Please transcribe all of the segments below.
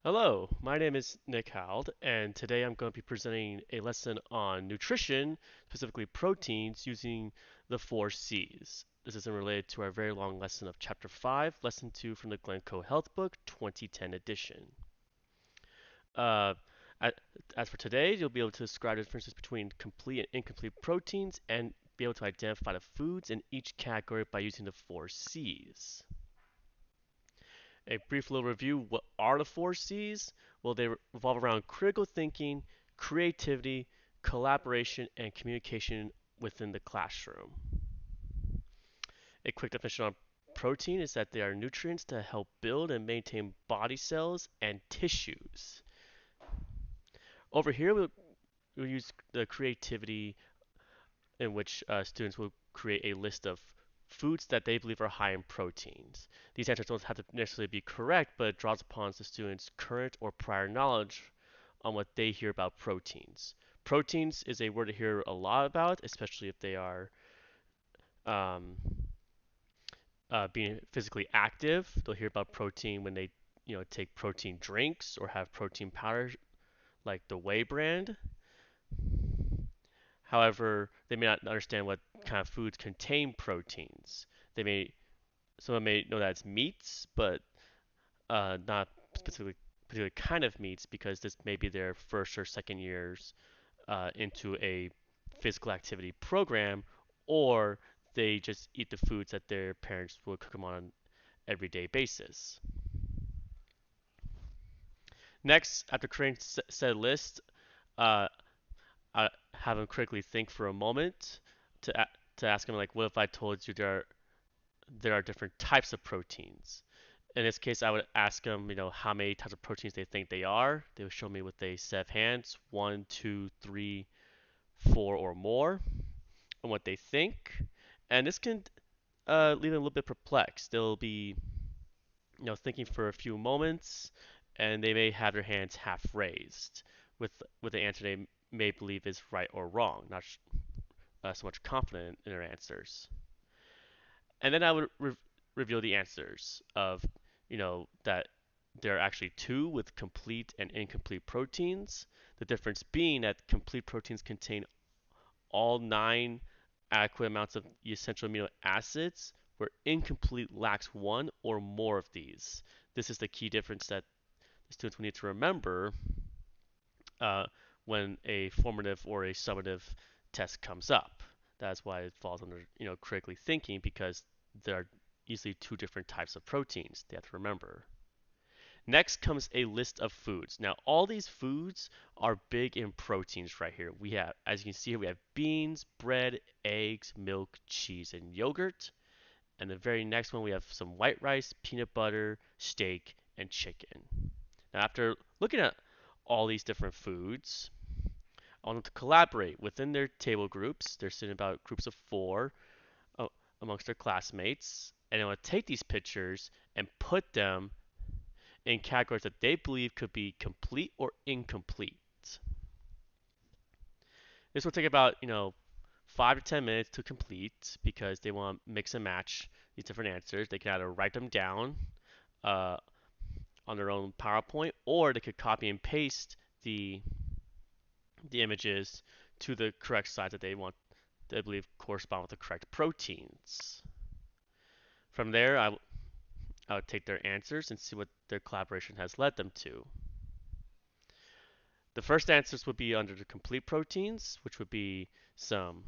Hello, my name is Nick Hald, and today I'm going to be presenting a lesson on nutrition, specifically proteins, using the four C's. This is related to our very long lesson of Chapter 5, Lesson 2 from the Glencoe Health Book, 2010 edition. Uh, as for today, you'll be able to describe the differences between complete and incomplete proteins and be able to identify the foods in each category by using the four C's. A brief little review. What are the four C's? Well, they revolve around critical thinking, creativity, collaboration, and communication within the classroom. A quick definition on protein is that they are nutrients that help build and maintain body cells and tissues. Over here, we'll use the creativity in which students will create a list of foods that they believe are high in proteins. These answers don't have to necessarily be correct, but it draws upon the students' current or prior knowledge on what they hear about proteins. Proteins is a word to hear a lot about, especially if they are um, being physically active. They'll hear about protein when they, take protein drinks or have protein powder like the Whey brand. However, they may not understand what kind of foods contain proteins. They may Someone may know that it's meats, but not specifically particular kind of meats because this may be their first or second years into a physical activity program, or they just eat the foods that their parents will cook them on an everyday basis. Next, after creating said list, uh, I have them critically think for a moment to to ask them like, what if I told you there are different types of proteins? In this case, I would ask them, how many types of proteins they think they are. They would show me with a set of hands, one, two, three, four, or more, and what they think. And this can leave them a little bit perplexed. They'll be, thinking for a few moments, and they may have their hands half raised with the answer they may believe is right or wrong, not so much confident in their answers. And then I would reveal the answers of, that there are actually two with complete and incomplete proteins. The difference being that complete proteins contain all nine adequate amounts of essential amino acids, where incomplete lacks one or more of these. This is the key difference that the students will need to remember uh, when a formative or a summative test comes up. That's why it falls under, critically thinking, because there are easily two different types of proteins they have to remember. Next comes a list of foods. Now, all these foods are big in proteins right here. We have, as you can see here, we have beans, bread, eggs, milk, cheese, and yogurt. And the very next one, we have some white rice, peanut butter, steak, and chicken. Now, after looking at all these different foods, I want them to collaborate within their table groups. They're sitting about groups of four uh, amongst their classmates. And I want to take these pictures and put them in categories that they believe could be complete or incomplete. This will take about, 5 to 10 minutes to complete because they want to mix and match these different answers. They can either write them down uh, on their own PowerPoint, or they could copy and paste the images to the correct side that they believe correspond with the correct proteins. From there, I would take their answers and see what their collaboration has led them to. The first answers would be under the complete proteins, which would be some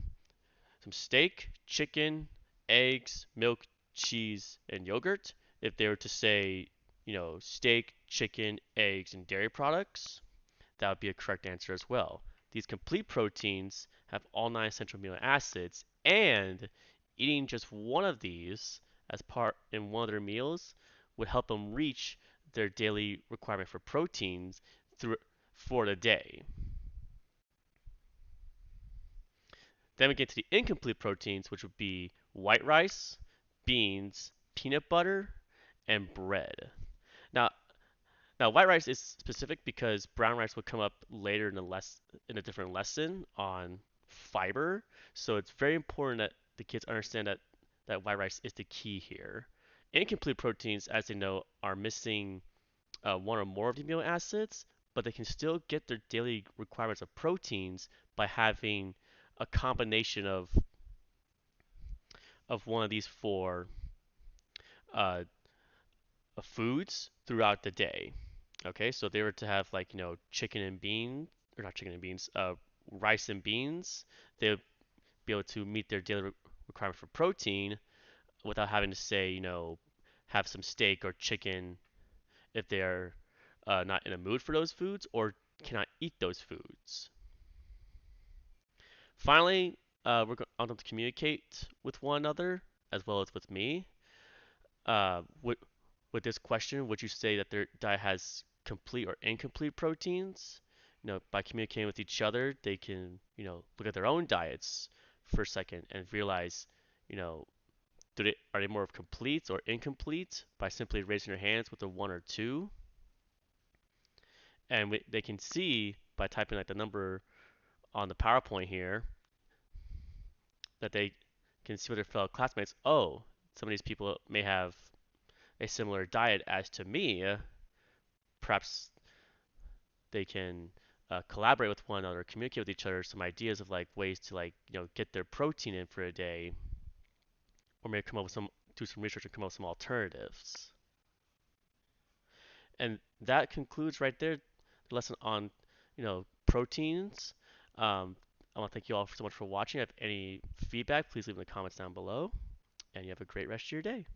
some steak, chicken, eggs, milk, cheese, and yogurt. If they were to say, steak, chicken, eggs, and dairy products, that would be a correct answer as well. These complete proteins have all nine essential amino acids, and eating just one of these as part in one of their meals would help them reach their daily requirement for proteins through for the day. Then we get to the incomplete proteins, which would be white rice, beans, peanut butter, and bread. Now, now white rice is specific because brown rice would come up later in a different lesson on fiber. So it's very important that the kids understand that white rice is the key here. Incomplete proteins, as they know, are missing one or more of the amino acids, but they can still get their daily requirements of proteins by having a combination of one of these four uh, foods throughout the day. Okay, so if they were to have like chicken and beans, or not chicken and beans, rice and beans, they would be able to meet their daily requirement for protein without having to say have some steak or chicken if they're not in a mood for those foods or cannot eat those foods. Finally, we're going to communicate with one another as well as with me. With this question, would you say that their diet has complete or incomplete proteins? By communicating with each other, they can, look at their own diets for a second and realize, you know, are they more of complete or incomplete by simply raising their hands with a one or two? And they can see by typing like the number on the PowerPoint here that they can see with their fellow classmates. Oh, some of these people may have a similar diet as to me. Perhaps they can collaborate with one another, communicate with each other some ideas of like ways to like get their protein in for a day, or maybe come up with some do some research and come up with some alternatives. And that concludes right there the lesson on proteins. I want to thank you all so much for watching. If you have any feedback, please leave in the comments down below. And you have a great rest of your day.